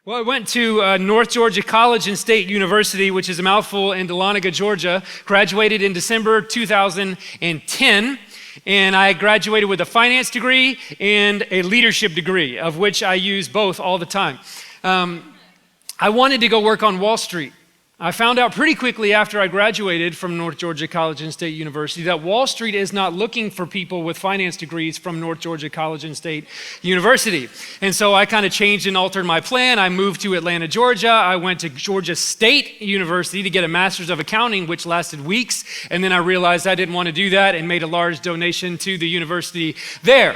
Well, I went to North Georgia College and State University, which is a mouthful, in Dahlonega, Georgia. Graduated in December 2010, and I graduated with a finance degree and a leadership degree, of which I use both all the time. I wanted to go work on Wall Street. I found out pretty quickly after I graduated from North Georgia College and State University that Wall Street is not looking for people with finance degrees from North Georgia College and State University. And so I kind of changed and altered my plan. I moved to Atlanta, Georgia. I went to Georgia State University to get a master's of accounting, which lasted weeks. And then I realized I didn't want to do that and made a large donation to the university there.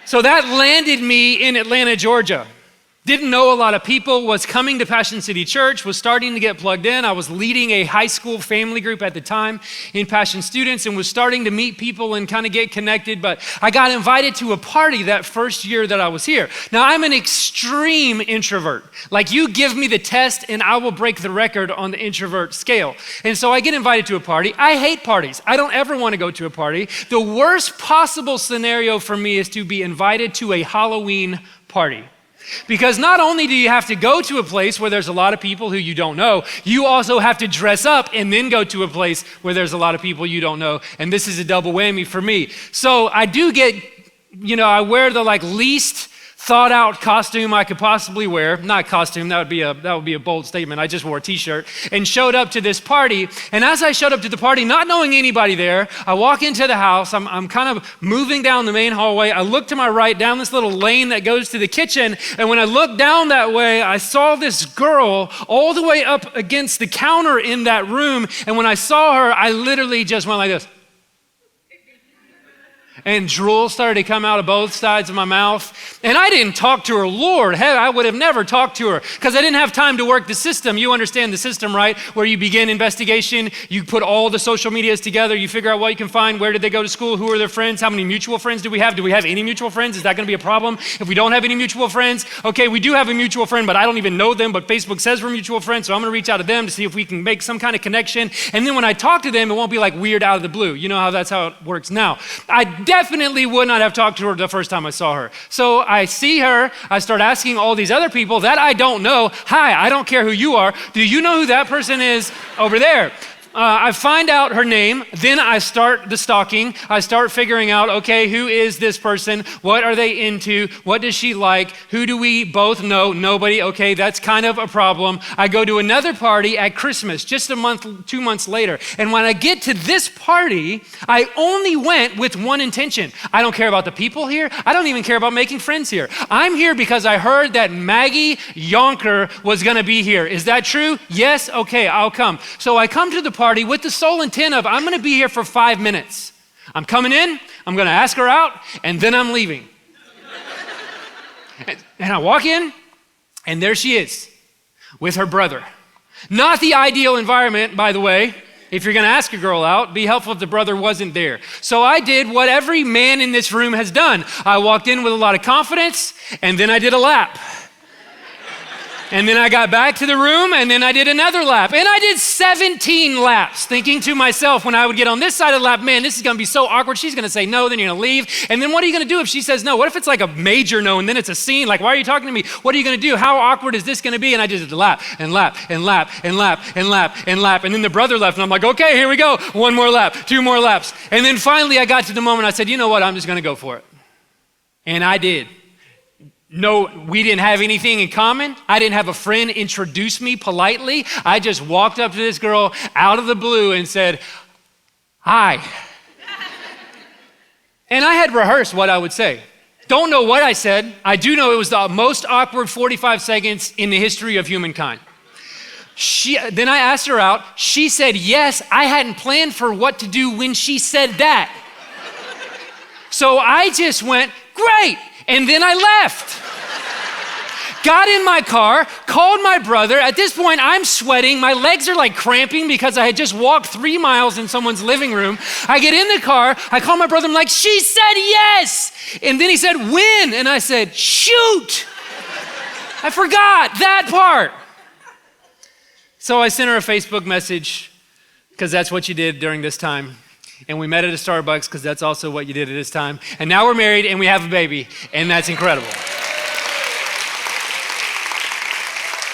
So that landed me in Atlanta, Georgia. Didn't know a lot of people, was coming to Passion City Church, was starting to get plugged in. I was leading a high school family group at the time in Passion Students and was starting to meet people and kind of get connected, but I got invited to a party that first year that I was here. Now, I'm an extreme introvert. Like, you give me the test and I will break the record on the introvert scale. And so I get invited to a party. I hate parties. I don't ever want to go to a party. The worst possible scenario for me is to be invited to a Halloween party. Because not only do you have to go to a place where there's a lot of people who you don't know, you also have to dress up and then go to a place where there's a lot of people you don't know. And this is a double whammy for me. So I do get, I wear the least thought out costume I could possibly wear. Not costume, that would be a bold statement. I just wore a t-shirt and showed up to this party. And as I showed up to the party, not knowing anybody there, I walk into the house. I'm kind of moving down the main hallway. I look to my right down this little lane that goes to the kitchen. And when I looked down that way, I saw this girl all the way up against the counter in that room. And when I saw her, I literally just went like this. And drool started to come out of both sides of my mouth. And I didn't talk to her. Lord, I would have never talked to her because I didn't have time to work the system. You understand the system, right? Where you begin investigation, you put all the social medias together, you figure out what you can find, where did they go to school, who are their friends, how many mutual friends do we have? Do we have any mutual friends? Is that going to be a problem? If we don't have any mutual friends, okay, we do have a mutual friend, but I don't even know them, but Facebook says we're mutual friends, so I'm going to reach out to them to see if we can make some kind of connection. And then when I talk to them, it won't be like weird out of the blue. You know that's how it works now. I definitely would not have talked to her the first time I saw her. So I see her, I start asking all these other people that I don't know, hi, I don't care who you are, do you know who that person is over there? I find out her name, then I start the stalking. I start figuring out, okay, who is this person? What are they into? What does she like? Who do we both know? Nobody. Okay, that's kind of a problem. I go to another party at Christmas, just 2 months later. And when I get to this party, I only went with one intention. I don't care about the people here. I don't even care about making friends here. I'm here because I heard that Maggie Yonker was gonna be here. Is that true? Yes? Okay, I'll come. So I come to the party with the sole intent of, I'm gonna be here for 5 minutes. I'm coming in, I'm gonna ask her out, and then I'm leaving. And I walk in, and there she is, with her brother. Not the ideal environment, by the way. If you're gonna ask a girl out, be helpful if the brother wasn't there. So I did what every man in this room has done. I walked in with a lot of confidence, and then I did a lap. And then I got back to the room, and then I did another lap. And I did 17 laps, thinking to myself when I would get on this side of the lap, man, this is gonna be so awkward. She's gonna say no, then you're gonna leave. And then what are you gonna do if she says no? What if it's like a major no, and then it's a scene? Like, why are you talking to me? What are you gonna do? How awkward is this gonna be? And I just did lap, and lap, and lap, and lap, and lap, and lap. And then the brother left, and I'm like, okay, here we go. 1 more lap, 2 more laps. And then finally I got to the moment I said, you know what, I'm just gonna go for it. And I did. No, we didn't have anything in common. I didn't have a friend introduce me politely. I just walked up to this girl out of the blue and said, hi. And I had rehearsed what I would say. Don't know what I said. I do know it was the most awkward 45 seconds in the history of humankind. Then I asked her out. She said yes. I hadn't planned for what to do when she said that. So I just went, great. And then I left. Got in my car, called my brother. At this point, I'm sweating. My legs are like cramping because I had just walked 3 miles in someone's living room. I get in the car, I call my brother, I'm like, she said yes. And then he said, when? And I said, shoot. I forgot that part. So I sent her a Facebook message because that's what you did during this time. And we met at a Starbucks because that's also what you did at this time. And now we're married and we have a baby, and that's incredible.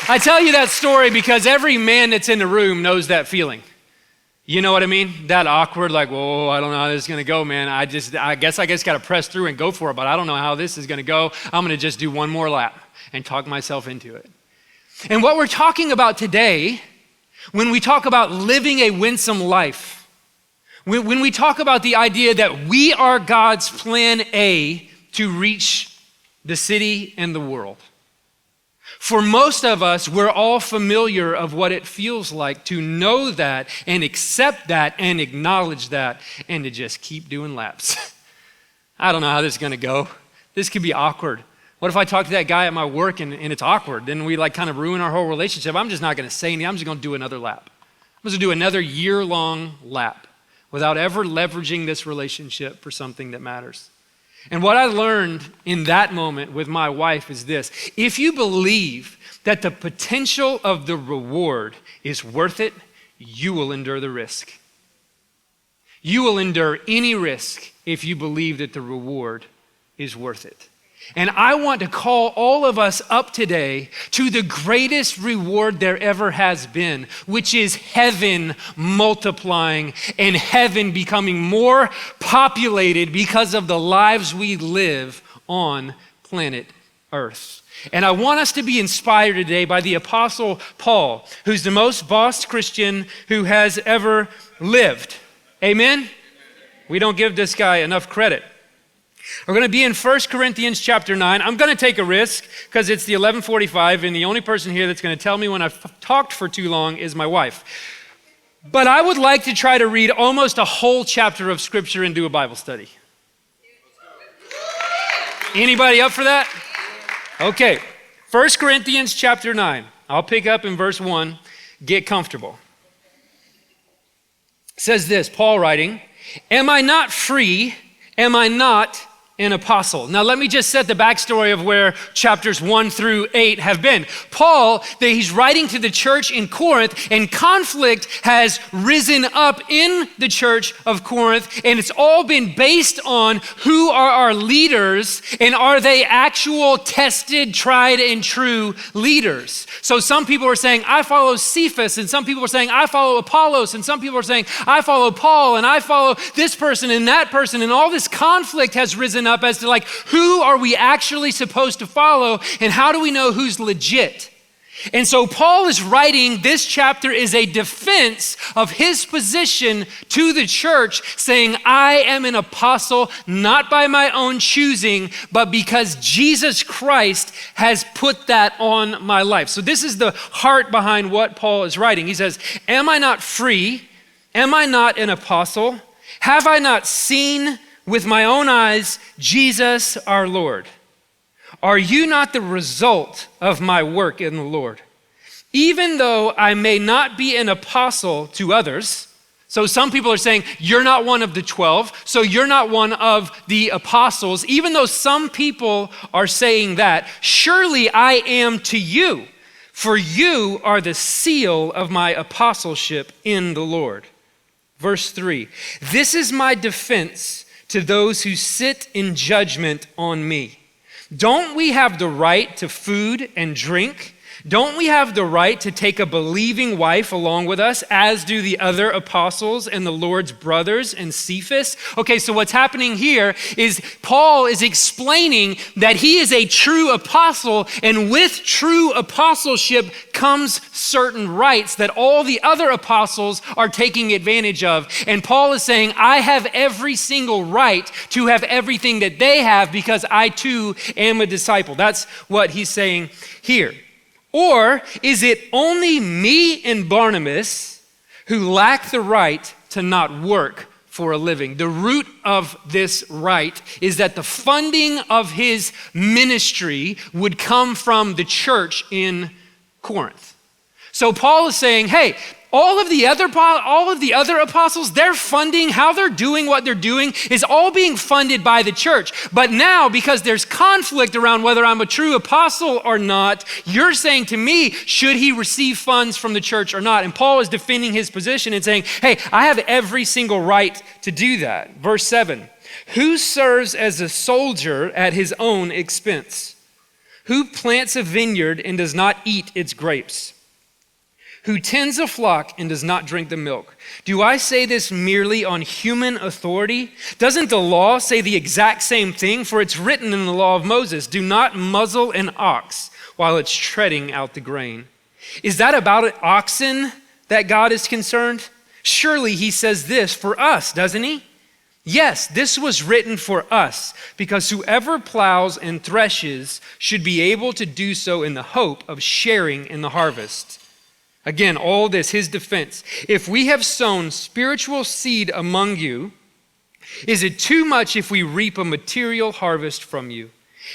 I tell you that story because every man that's in the room knows that feeling. You know what I mean? That awkward, like, whoa, I don't know how this is gonna go, man. I guess gotta press through and go for it, but I don't know how this is gonna go. I'm gonna just do one more lap and talk myself into it. And what we're talking about today, when we talk about living a winsome life, when we talk about the idea that we are God's plan A to reach the city and the world. For most of us, we're all familiar of what it feels like to know that and accept that and acknowledge that and to just keep doing laps. I don't know how this is gonna go. This could be awkward. What if I talk to that guy at my work and it's awkward? Then we like kind of ruin our whole relationship. I'm just not gonna say anything. I'm just gonna do another lap. I'm just gonna do another year-long lap without ever leveraging this relationship for something that matters. And what I learned in that moment with my wife is this: if you believe that the potential of the reward is worth it, you will endure the risk. You will endure any risk if you believe that the reward is worth it. And I want to call all of us up today to the greatest reward there ever has been, which is heaven multiplying and heaven becoming more populated because of the lives we live on planet Earth. And I want us to be inspired today by the Apostle Paul, who's the most bossed Christian who has ever lived. Amen? We don't give this guy enough credit. We're going to be in 1 Corinthians chapter 9. I'm going to take a risk because it's the 11:45 and the only person here that's going to tell me when I've talked for too long is my wife. But I would like to try to read almost a whole chapter of scripture and do a Bible study. Anybody up for that? Okay, 1 Corinthians chapter 9. I'll pick up in verse 1. Get comfortable. It says this, Paul writing, "Am I not free? Am I not an apostle?" Now let me just set the backstory of where chapters 1 through 8 have been. Paul, he's writing to the church in Corinth, and conflict has risen up in the church of Corinth, and it's all been based on who are our leaders, and are they actual tested, tried, and true leaders. So some people are saying, I follow Cephas, and some people are saying, I follow Apollos, and some people are saying, I follow Paul, and I follow this person and that person, and all this conflict has risen up as to like, who are we actually supposed to follow and how do we know who's legit? And so Paul is writing this chapter is a defense of his position to the church, saying, I am an apostle, not by my own choosing, but because Jesus Christ has put that on my life. So this is the heart behind what Paul is writing. He says, am I not free? Am I not an apostle? Have I not seen with my own eyes Jesus our Lord? Are you not the result of my work in the Lord? Even though I may not be an apostle to others, so some people are saying, you're not one of the 12, so you're not one of the apostles. Even though some people are saying that, surely I am to you, for you are the seal of my apostleship in the Lord. Verse 3, this is my defense to those who sit in judgment on me. Don't we have the right to food and drink? Don't we have the right to take a believing wife along with us, as do the other apostles and the Lord's brothers and Cephas? Okay, so what's happening here is Paul is explaining that he is a true apostle, and with true apostleship comes certain rights that all the other apostles are taking advantage of. And Paul is saying, I have every single right to have everything that they have because I too am a disciple. That's what he's saying here. Or is it only me and Barnabas who lack the right to not work for a living? The root of this right is that the funding of his ministry would come from the church in Corinth. So Paul is saying, hey, all of the other apostles, they're funding, how they're doing what they're doing is all being funded by the church. But now, because there's conflict around whether I'm a true apostle or not, you're saying to me, should he receive funds from the church or not? And Paul is defending his position and saying, hey, I have every single right to do that. Verse 7, who serves as a soldier at his own expense? Who plants a vineyard and does not eat its grapes? Who tends a flock and does not drink the milk? Do I say this merely on human authority? Doesn't the law say the exact same thing? For it's written in the law of Moses, do not muzzle an ox while it's treading out the grain. Is that about oxen that God is concerned? Surely he says this for us, doesn't he? Yes, this was written for us, because whoever plows and threshes should be able to do so in the hope of sharing in the harvest. Again, all this, his defense. If we have sown spiritual seed among you, is it too much if we reap a material harvest from you?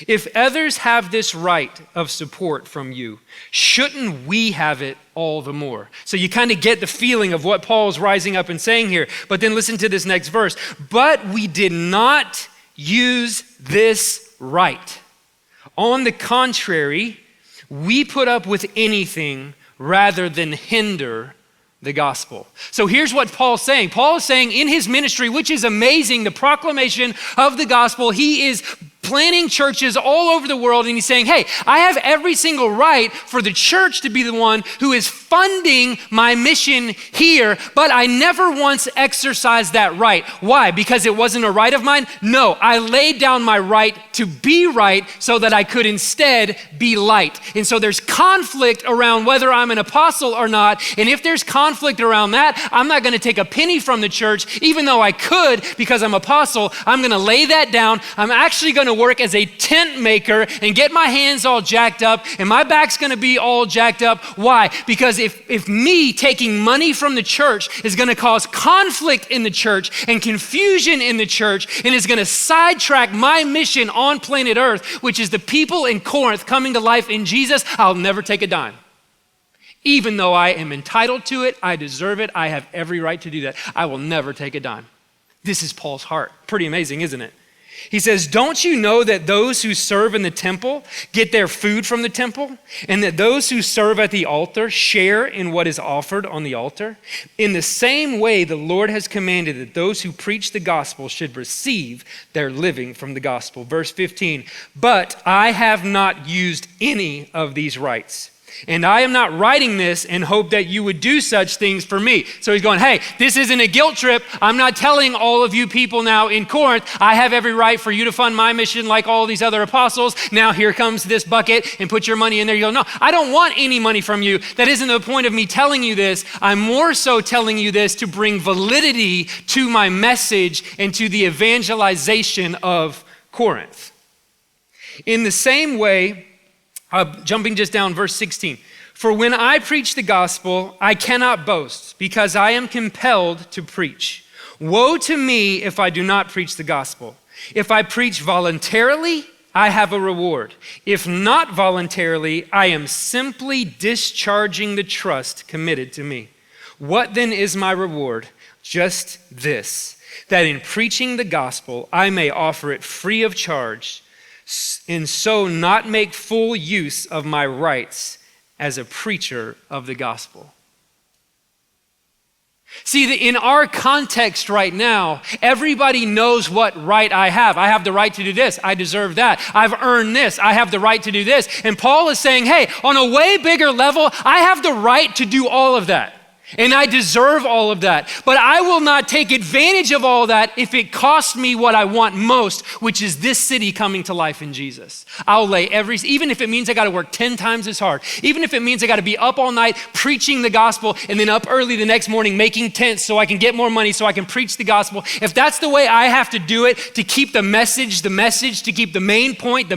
If others have this right of support from you, shouldn't we have it all the more? So you kind of get the feeling of what Paul's rising up and saying here. But then listen to this next verse. But we did not use this right. On the contrary, we put up with anything rather than hinder the gospel. So here's what Paul's saying. Paul is saying in his ministry, which is amazing, the proclamation of the gospel, he is planting churches all over the world, and he's saying, hey, I have every single right for the church to be the one who is funding my mission here, but I never once exercised that right. Why? Because it wasn't a right of mine? No, I laid down my right to be right so that I could instead be light. And so there's conflict around whether I'm an apostle or not, and if there's conflict around that, I'm not gonna take a penny from the church, even though I could because I'm apostle. I'm gonna lay that down. I'm actually gonna work as a tent maker and get my hands all jacked up, and my back's gonna be all jacked up. Why? Because if me taking money from the church is gonna cause conflict in the church and confusion in the church, and is gonna sidetrack my mission on planet Earth, which is the people in Corinth coming to life in Jesus, I'll never take a dime. Even though I am entitled to it, I deserve it, I have every right to do that. I will never take a dime. This is Paul's heart. Pretty amazing, isn't it? He says, don't you know that those who serve in the temple get their food from the temple, and that those who serve at the altar share in what is offered on the altar? In the same way, the Lord has commanded that those who preach the gospel should receive their living from the gospel. Verse 15, but I have not used any of these rights. And I am not writing this in hope that you would do such things for me. So he's going, hey, this isn't a guilt trip. I'm not telling all of you people now in Corinth, I have every right for you to fund my mission like all these other apostles. Now here comes this bucket and put your money in there. You go, no, I don't want any money from you. That isn't the point of me telling you this. I'm more so telling you this to bring validity to my message and to the evangelization of Corinth. In the same way, jumping just down, verse 16. For when I preach the gospel, I cannot boast because I am compelled to preach. Woe to me if I do not preach the gospel. If I preach voluntarily, I have a reward. If not voluntarily, I am simply discharging the trust committed to me. What then is my reward? Just this, that in preaching the gospel, I may offer it free of charge, and so not make full use of my rights as a preacher of the gospel. See, in our context right now, everybody knows what right I have. I have the right to do this. I deserve that. I've earned this. I have the right to do this. And Paul is saying, hey, on a way bigger level, I have the right to do all of that. And I deserve all of that. But I will not take advantage of all that if it costs me what I want most, which is this city coming to life in Jesus. I'll lay even if it means I got to work 10 times as hard, even if it means I got to be up all night preaching the gospel and then up early the next morning making tents so I can get more money so I can preach the gospel. If that's the way I have to do it to keep the message, to keep the main point,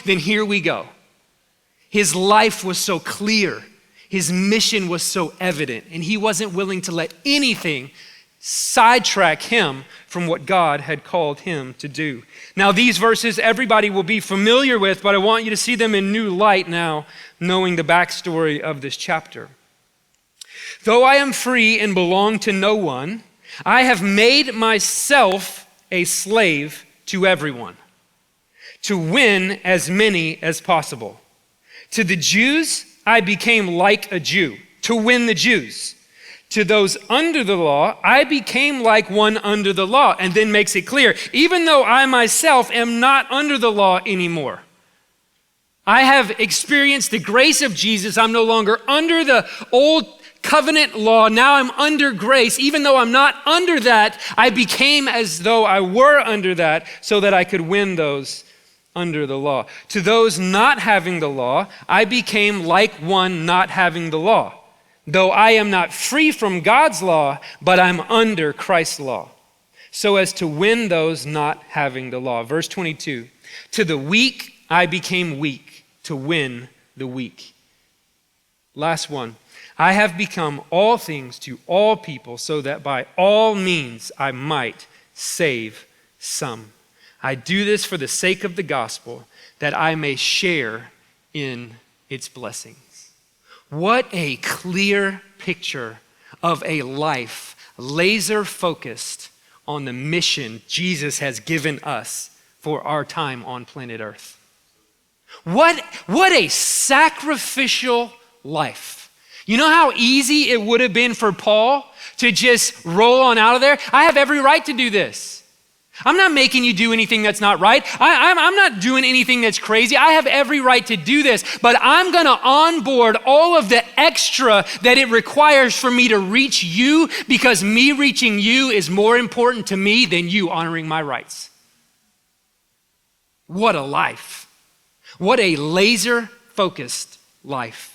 then here we go. His life was so clear. His mission was so evident, and he wasn't willing to let anything sidetrack him from what God had called him to do. Now, these verses everybody will be familiar with, but I want you to see them in new light now, knowing the backstory of this chapter. Though I am free and belong to no one, I have made myself a slave to everyone, to win as many as possible. To the Jews, I became like a Jew to win the Jews. To those under the law, I became like one under the law, and then makes it clear, even though I myself am not under the law anymore. I have experienced the grace of Jesus. I'm no longer under the old covenant law. Now I'm under grace. Even though I'm not under that, I became as though I were under that so that I could win those under the law. To those not having the law, I became like one not having the law. Though I am not free from God's law, but I'm under Christ's law, so as to win those not having the law. Verse 22, to the weak I became weak to win the weak. Last one, I have become all things to all people so that by all means I might save some. I do this for the sake of the gospel, that I may share in its blessings. What a clear picture of a life laser focused on the mission Jesus has given us for our time on planet Earth. What a sacrificial life. You know how easy it would have been for Paul to just roll on out of there? I have every right to do this. I'm not making you do anything that's not right. I'm not doing anything that's crazy. I have every right to do this, but I'm going to onboard all of the extra that it requires for me to reach you, because me reaching you is more important to me than you honoring my rights. What a life. What a laser-focused life.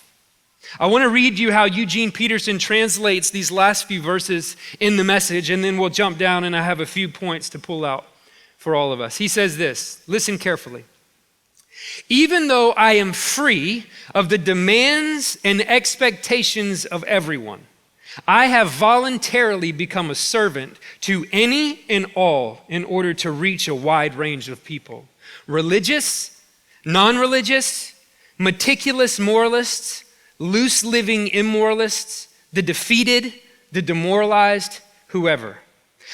I want to read you how Eugene Peterson translates these last few verses in the Message, and then we'll jump down and I have a few points to pull out for all of us. He says this, listen carefully. Even though I am free of the demands and expectations of everyone, I have voluntarily become a servant to any and all in order to reach a wide range of people. Religious, non-religious, meticulous moralists, loose-living immoralists, the defeated, the demoralized, whoever.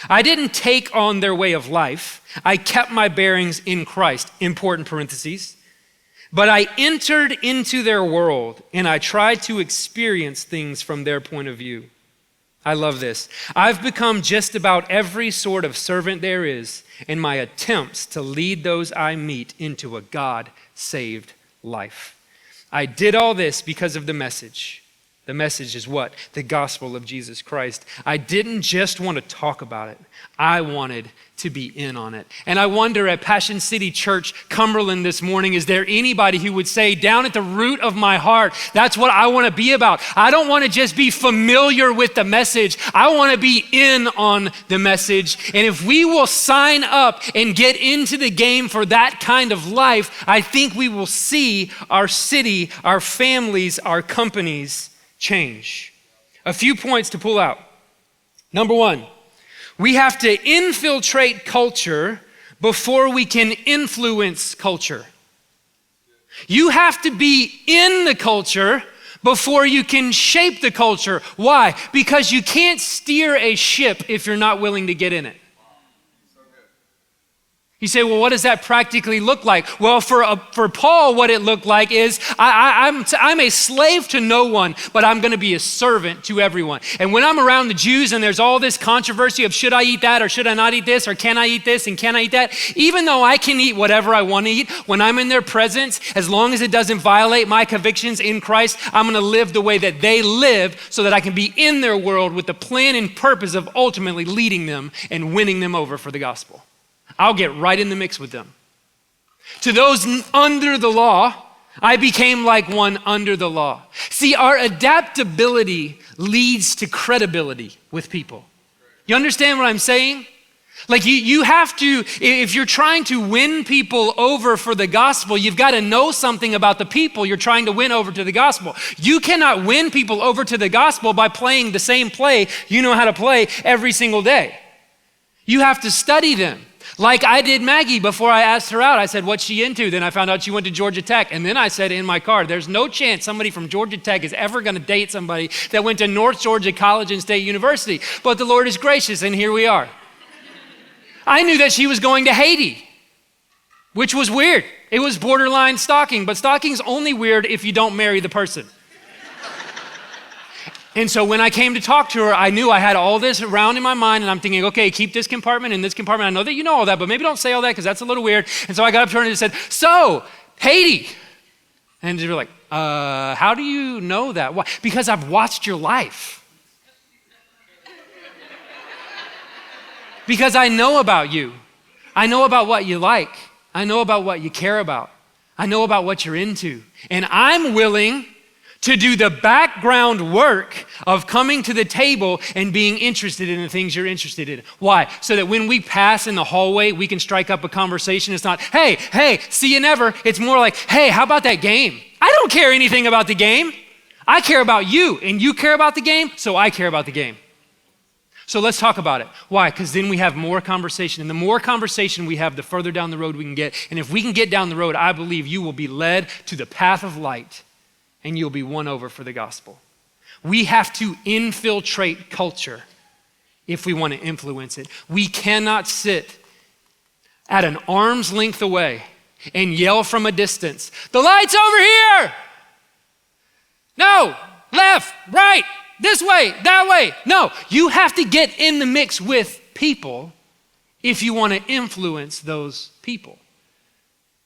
I didn't take on their way of life. I kept my bearings in Christ, important parentheses. But I entered into their world and I tried to experience things from their point of view. I love this. I've become just about every sort of servant there is in my attempts to lead those I meet into a God-saved life. I did all this because of the message. The message is what? The gospel of Jesus Christ. I didn't just want to talk about it. I wanted to be in on it. And I wonder at Passion City Church, Cumberland this morning, is there anybody who would say, down at the root of my heart, that's what I want to be about. I don't want to just be familiar with the message. I want to be in on the message. And if we will sign up and get into the game for that kind of life, I think we will see our city, our families, our companies change. A few points to pull out. Number one, we have to infiltrate culture before we can influence culture. You have to be in the culture before you can shape the culture. Why? Because you can't steer a ship if you're not willing to get in it. You say, well, what does that practically look like? Well, for Paul, what it looked like is I'm a slave to no one, but I'm going to be a servant to everyone. And when I'm around the Jews and there's all this controversy of should I eat that or should I not eat this or can I eat this and can I eat that? Even though I can eat whatever I want to eat, when I'm in their presence, as long as it doesn't violate my convictions in Christ, I'm going to live the way that they live so that I can be in their world with the plan and purpose of ultimately leading them and winning them over for the gospel. I'll get right in the mix with them. To those under the law, I became like one under the law. See, our adaptability leads to credibility with people. You understand what I'm saying? Like you have to, if you're trying to win people over for the gospel, you've got to know something about the people you're trying to win over to the gospel. You cannot win people over to the gospel by playing the same play you know how to play every single day. You have to study them. Like I did Maggie before I asked her out. I said, what's she into? Then I found out she went to Georgia Tech. And then I said in my car, there's no chance somebody from Georgia Tech is ever going to date somebody that went to North Georgia College and State University. But the Lord is gracious, and here we are. I knew that she was going to Haiti, which was weird. It was borderline stalking, but stalking's only weird if you don't marry the person. And so when I came to talk to her, I knew I had all this around in my mind, and I'm thinking, okay, keep this compartment and this compartment. I know that you know all that, but maybe don't say all that because that's a little weird. And so I got up to her and just said, so, Haiti, And you're like, how do you know that? Why? Because I've watched your life. Because I know about you. I know about what you like. I know about what you care about. I know about what you're into. And I'm willing to do the background work of coming to the table and being interested in the things you're interested in. Why? So that when we pass in the hallway, we can strike up a conversation. It's not, hey, see you never. It's more like, hey, how about that game? I don't care anything about the game. I care about you, and you care about the game, so I care about the game. So let's talk about it. Why? Because then we have more conversation. And the more conversation we have, the further down the road we can get. And if we can get down the road, I believe you will be led to the path of light and you'll be won over for the gospel. We have to infiltrate culture if we want to influence it. We cannot sit at an arm's length away and yell from a distance, the light's over here! No, left, right, this way, that way. No, you have to get in the mix with people if you want to influence those people.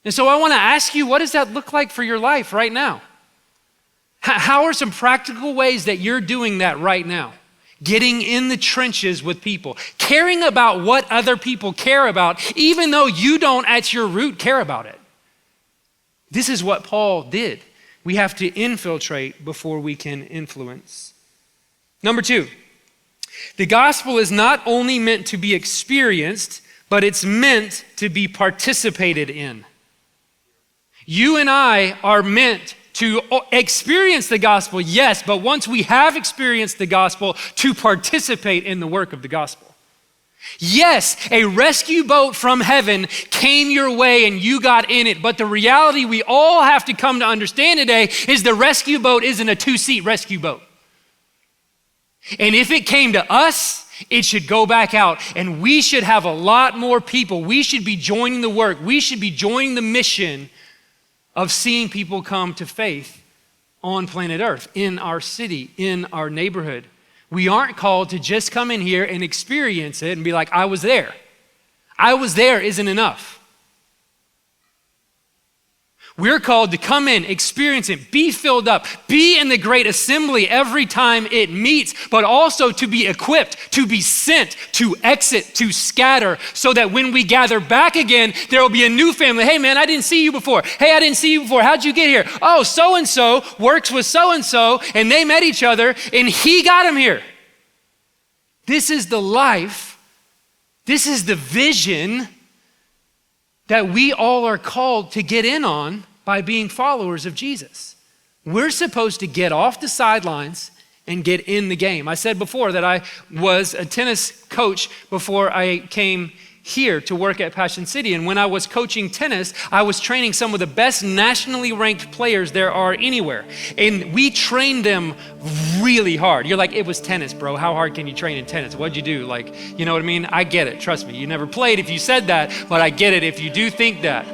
And so I want to ask you, what does that look like for your life right now? How are some practical ways that you're doing that right now? Getting in the trenches with people, caring about what other people care about, even though you don't at your root care about it. This is what Paul did. We have to infiltrate before we can influence. Number 2, the gospel is not only meant to be experienced, but it's meant to be participated in. You and I are meant to experience the gospel, yes, but once we have experienced the gospel, to participate in the work of the gospel. Yes, a rescue boat from heaven came your way and you got in it, but the reality we all have to come to understand today is the rescue boat isn't a 2-seat rescue boat. And if it came to us, it should go back out, and we should have a lot more people. We should be joining the work. We should be joining the mission of seeing people come to faith on planet Earth, in our city, in our neighborhood. We aren't called to just come in here and experience it and be like, I was there. I was there isn't enough. We're called to come in, experience it, be filled up, be in the great assembly every time it meets, but also to be equipped, to be sent, to exit, to scatter, so that when we gather back again, there will be a new family. Hey man, I didn't see you before. Hey, I didn't see you before. How'd you get here? Oh, so-and-so works with so-and-so, and they met each other, and he got him here. This is the life, this is the vision that we all are called to get in on by being followers of Jesus. We're supposed to get off the sidelines and get in the game. I said before that I was a tennis coach before I came here to work at Passion City. And when I was coaching tennis, I was training some of the best nationally ranked players there are anywhere. And we trained them really hard. You're like, it was tennis, bro. How hard can you train in tennis? What'd you do? Like, you know what I mean? I get it. Trust me. You never played if you said that, but I get it if you do think that.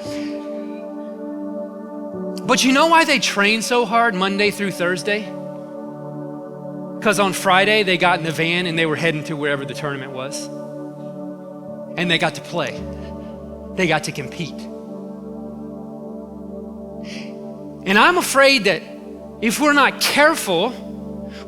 But you know why they train so hard Monday through Thursday? Because on Friday, they got in the van and they were heading to wherever the tournament was. And they got to play. They got to compete. And I'm afraid that if we're not careful,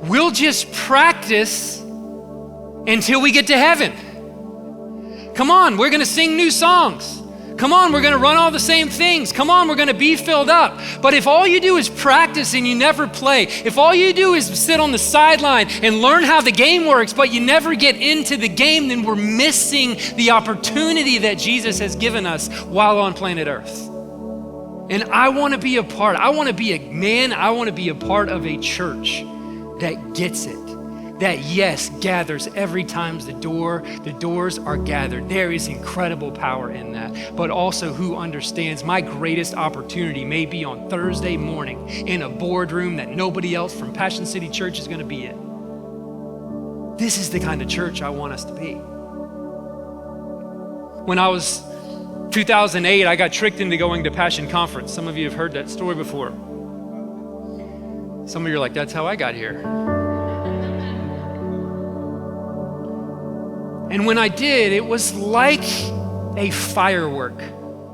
we'll just practice until we get to heaven. Come on, we're gonna sing new songs. Come on, we're gonna run all the same things. Come on, we're gonna be filled up. But if all you do is practice and you never play, if all you do is sit on the sideline and learn how the game works, but you never get into the game, then we're missing the opportunity that Jesus has given us while on planet Earth. And I wanna be a part, I wanna be a part of a church that gets it. That yes, gathers every time the doors are gathered. There is incredible power in that. But also who understands my greatest opportunity may be on Thursday morning in a boardroom that nobody else from Passion City Church is gonna be in. This is the kind of church I want us to be. When I was 2008, I got tricked into going to Passion Conference. Some of you have heard that story before. Some of you are like, that's how I got here. And when I did, it was like a firework,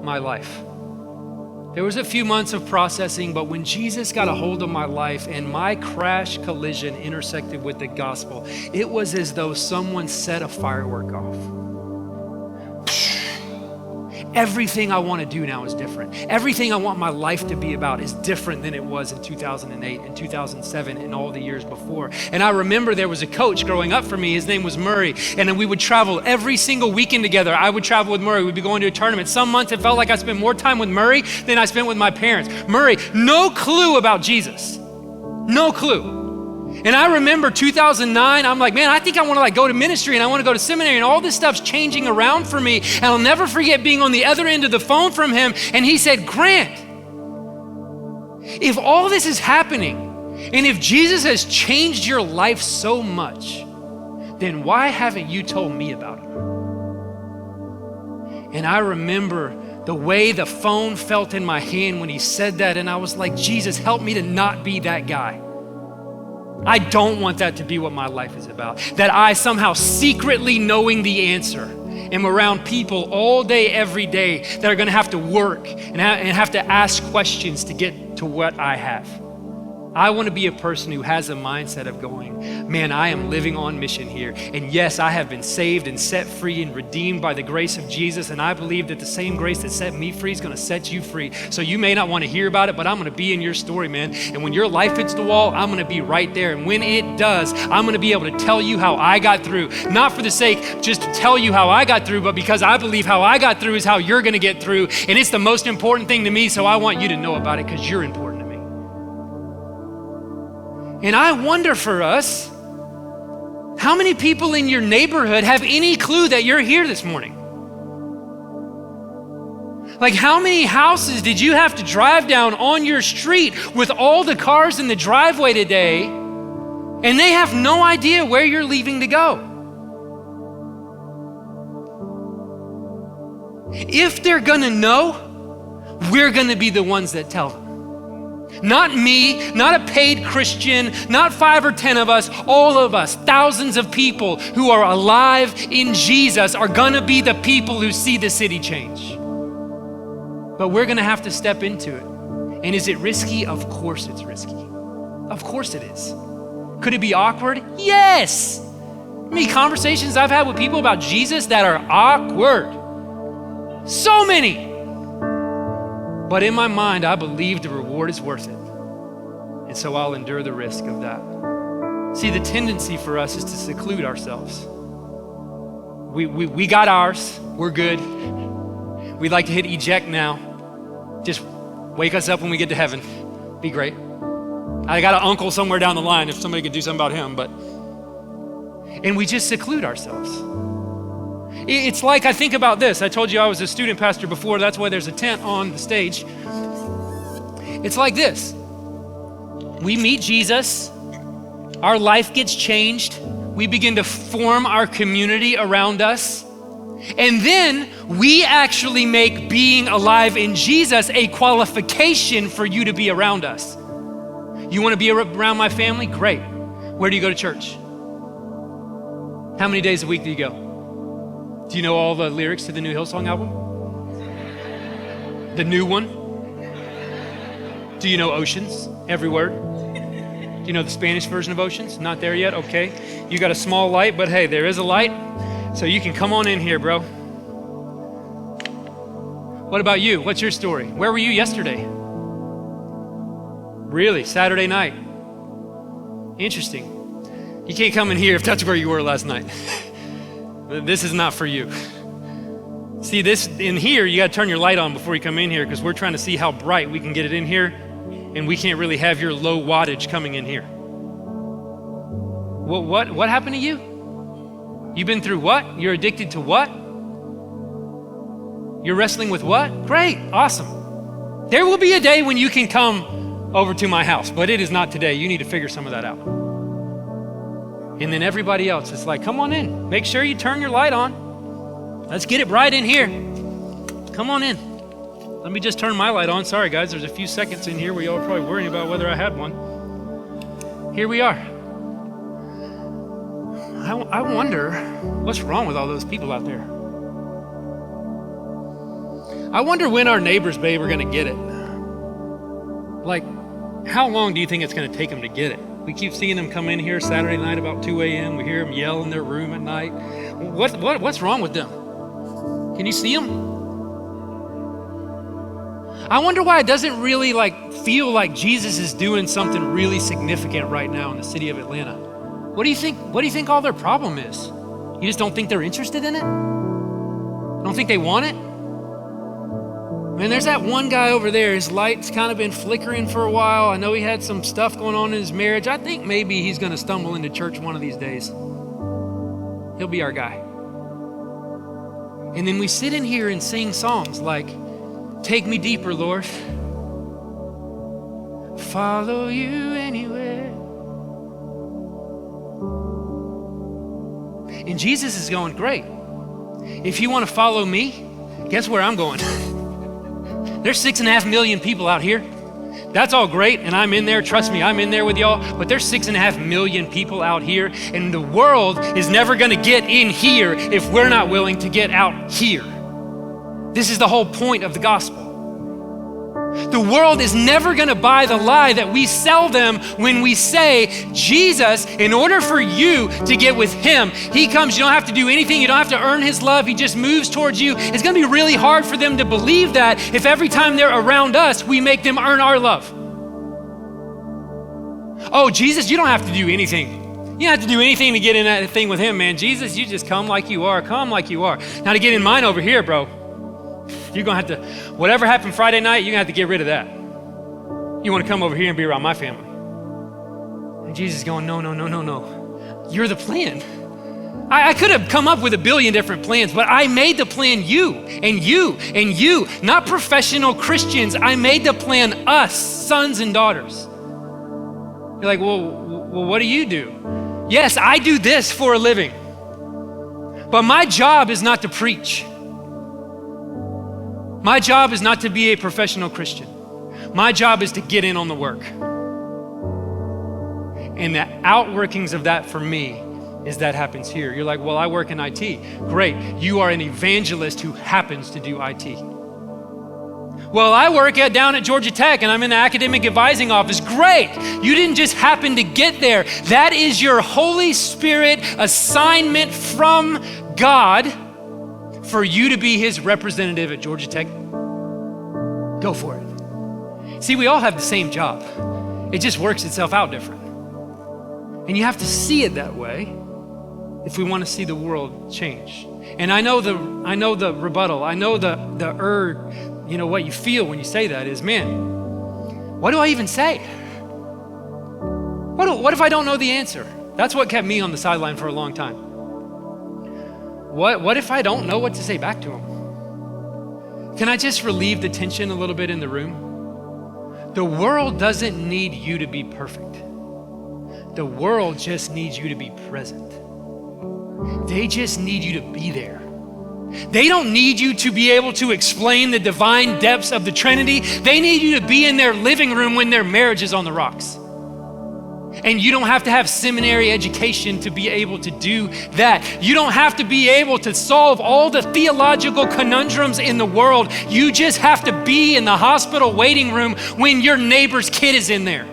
my life. There was a few months of processing, but when Jesus got a hold of my life and my crash collision intersected with the gospel, it was as though someone set a firework off. Everything I want to do now is different. Everything I want my life to be about is different than it was in 2008 and 2007 and all the years before. And I remember there was a coach growing up for me. His name was Murray. And then we would travel every single weekend together. I would travel with Murray. We'd be going to a tournament. Some months it felt like I spent more time with Murray than I spent with my parents. Murray, no clue about Jesus. No clue. And I remember 2009, I'm like, man, I think I want to go to ministry and I want to go to seminary, and all this stuff's changing around for me. And I'll never forget being on the other end of the phone from him, and he said, Grant, if all this is happening and if Jesus has changed your life so much, then why haven't you told me about him? And I remember the way the phone felt in my hand when he said that, and I was like, Jesus, help me to not be that guy. I don't want that to be what my life is about. That I somehow secretly knowing the answer am around people all day, every day that are gonna have to work and have to ask questions to get to what I have. I want to be a person who has a mindset of going, man, I am living on mission here. And yes, I have been saved and set free and redeemed by the grace of Jesus. And I believe that the same grace that set me free is going to set you free. So you may not want to hear about it, but I'm going to be in your story, man. And when your life hits the wall, I'm going to be right there. And when it does, I'm going to be able to tell you how I got through. Not for the sake just to tell you how I got through, but because I believe how I got through is how you're going to get through. And it's the most important thing to me. So I want you to know about it because you're important. And I wonder for us, how many people in your neighborhood have any clue that you're here this morning? Like, how many houses did you have to drive down on your street with all the cars in the driveway today, and they have no idea where you're leaving to go? If they're gonna know, we're gonna be the ones that tell them. Not me, not a paid Christian, not 5 or 10 of us, all of us, thousands of people who are alive in Jesus are gonna be the people who see the city change. But we're gonna have to step into it. And is it risky? Of course it's risky. Of course it is. Could it be awkward? Yes. How many conversations I've had with people about Jesus that are awkward? So many. But in my mind, I believe the reward is worth it. And so I'll endure the risk of that. See, the tendency for us is to seclude ourselves. We got ours, we're good. We'd like to hit eject now. Just wake us up when we get to heaven. Be great. I got an uncle somewhere down the line if somebody could do something about him, and we just seclude ourselves. It's like, I think about this. I told you I was a student pastor before. That's why there's a tent on the stage. It's like this. We meet Jesus. Our life gets changed. We begin to form our community around us. And then we actually make being alive in Jesus a qualification for you to be around us. You want to be around my family? Great. Where do you go to church? How many days a week do you go? Do you know all the lyrics to the new Hillsong album? The new one? Do you know Oceans? Every word? Do you know the Spanish version of Oceans? Not there yet? Okay. You got a small light, but hey, there is a light. So you can come on in here, bro. What about you? What's your story? Where were you yesterday? Really? Saturday night? Interesting. You can't come in here if that's where you were last night. This is not for you. See, this in here, you gotta turn your light on before you come in here because we're trying to see how bright we can get it in here, and we can't really have your low wattage coming in here. What happened to you? You've been through what? You're addicted to what? You're wrestling with what? Great, awesome. There will be a day when you can come over to my house, but it is not today. You need to figure some of that out. And then everybody else, it's like, come on in. Make sure you turn your light on. Let's get it bright in here. Come on in. Let me just turn my light on. Sorry, guys, there's a few seconds in here where y'all are probably worrying about whether I had one. Here we are. I wonder what's wrong with all those people out there. I wonder when our neighbors, babe, are gonna get it. Like, how long do you think it's going to take them to get it? We keep seeing them come in here Saturday night about 2 a.m. We hear them yell in their room at night. What's wrong with them? Can you see them? I wonder why it doesn't really feel like Jesus is doing something really significant right now in the city of Atlanta. What do you think all their problem is? You just don't think they're interested in it? Don't think they want it? Man, there's that one guy over there. His light's kind of been flickering for a while. I know he had some stuff going on in his marriage. I think maybe he's going to stumble into church one of these days. He'll be our guy. And then we sit in here and sing songs like, "Take me deeper, Lord. Follow you anywhere." And Jesus is going, great. If you want to follow me, guess where I'm going? There's 6.5 million people out here. That's all great, and I'm in there. Trust me, I'm in there with y'all. But there's 6.5 million people out here, and the world is never going to get in here if we're not willing to get out here. This is the whole point of the gospel. The world is never going to buy the lie that we sell them when we say, Jesus, in order for you to get with him, he comes, you don't have to do anything, you don't have to earn his love, he just moves towards you. It's going to be really hard for them to believe that if every time they're around us, we make them earn our love. Oh, Jesus, you don't have to do anything. You don't have to do anything to get in that thing with him, man. Jesus, you just come like you are. Now to get in mine over here, bro, you're going to have to, whatever happened Friday night, you're going to have to get rid of that. You want to come over here and be around my family. And Jesus is going, no. You're the plan. I could have come up with 1 billion different plans, but I made the plan you and you and you, not professional Christians. I made the plan us, sons and daughters. You're like, well, what do you do? Yes, I do this for a living. But my job is not to preach. My job is not to be a professional Christian. My job is to get in on the work. And the outworkings of that for me is that happens here. You're like, well, I work in IT. Great, you are an evangelist who happens to do IT. Well, I work down at Georgia Tech and I'm in the academic advising office. Great, you didn't just happen to get there. That is your Holy Spirit assignment from God for you to be his representative at Georgia Tech. Go for it. See, we all have the same job. It just works itself out different. And you have to see it that way if we want to see the world change. And I know the rebuttal. I know what you feel when you say that is, man, what do I even say? What if I don't know the answer? That's what kept me on the sideline for a long time. What if I don't know what to say back to him? Can I just relieve the tension a little bit in the room? The world doesn't need you to be perfect. The world just needs you to be present. They just need you to be there. They don't need you to be able to explain the divine depths of the Trinity. They need you to be in their living room when their marriage is on the rocks. And you don't have to have seminary education to be able to do that. You don't have to be able to solve all the theological conundrums in the world. You just have to be in the hospital waiting room when your neighbor's kid is in there.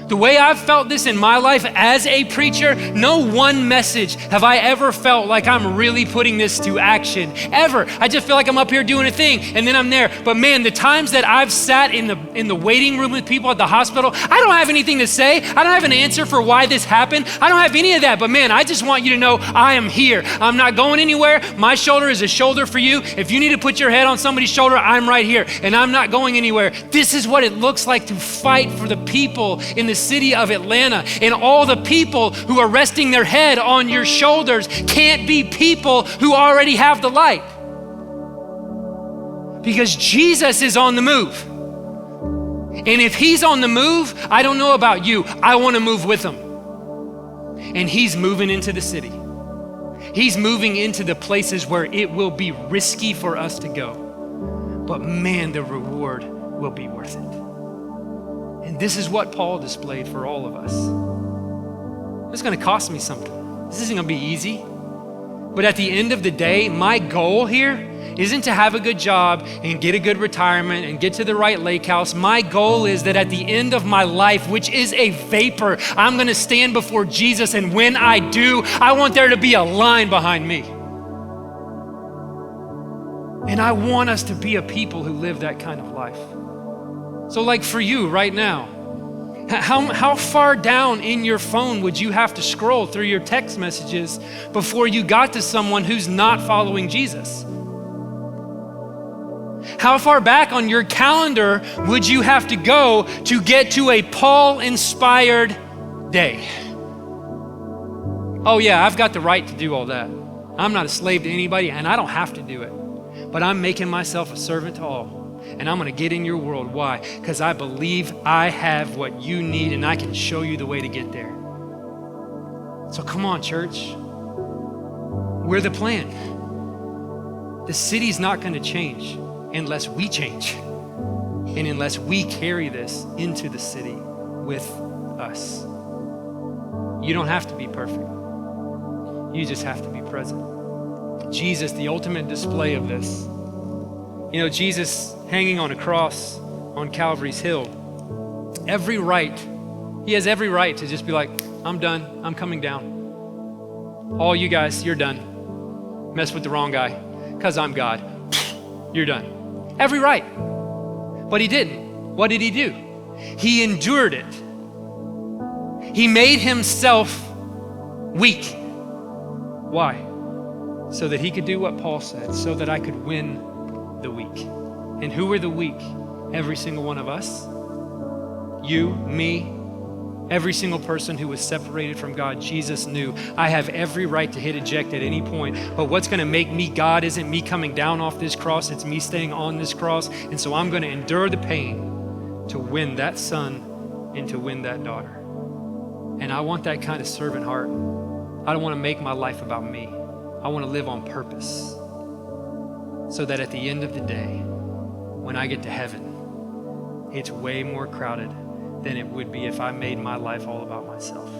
The way I've felt this in my life as a preacher, no one message have I ever felt like I'm really putting this to action, ever. I just feel like I'm up here doing a thing and then I'm there. But man, the times that I've sat in the waiting room with people at the hospital, I don't have anything to say. I don't have an answer for why this happened. I don't have any of that. But man, I just want you to know I am here. I'm not going anywhere. My shoulder is a shoulder for you. If you need to put your head on somebody's shoulder, I'm right here and I'm not going anywhere. This is what it looks like to fight for the people in the city of Atlanta, and all the people who are resting their head on your shoulders can't be people who already have the light, because Jesus is on the move. And if he's on the move, I don't know about you, I want to move with him. And he's moving into the city. He's moving into the places where it will be risky for us to go, but man, the reward will be worth it. And this is what Paul displayed for all of us. It's going to cost me something. This isn't going to be easy. But at the end of the day, my goal here isn't to have a good job and get a good retirement and get to the right lake house. My goal is that at the end of my life, which is a vapor, I'm gonna stand before Jesus, and when I do, I want there to be a line behind me. And I want us to be a people who live that kind of life. So like for you right now, how far down in your phone would you have to scroll through your text messages before you got to someone who's not following Jesus? How far back on your calendar would you have to go to get to a Paul-inspired day? Oh yeah, I've got the right to do all that. I'm not a slave to anybody, and I don't have to do it. But I'm making myself a servant to all, and I'm gonna get in your world. Why? Because I believe I have what you need, and I can show you the way to get there. So come on, church. We're the plan. The city's not gonna change unless we change, and unless we carry this into the city with us. You don't have to be perfect. You just have to be present. Jesus, the ultimate display of this. You know, Jesus hanging on a cross on Calvary's Hill, he has every right to just be like, I'm done, I'm coming down. All you guys, you're done. Mess with the wrong guy, because I'm God. You're done. Every right. But he didn't. What did he do? He endured it. He made himself weak. Why? So that he could do what Paul said, so that I could win the weak. And who were the weak? Every single one of us. You, me, every single person who was separated from God. Jesus knew, I have every right to hit eject at any point, but what's gonna make me God isn't me coming down off this cross, it's me staying on this cross. And so I'm gonna endure the pain to win that son and to win that daughter. And I want that kind of servant heart. I don't wanna make my life about me. I want to live on purpose, so that at the end of the day, when I get to heaven, it's way more crowded than it would be if I made my life all about myself.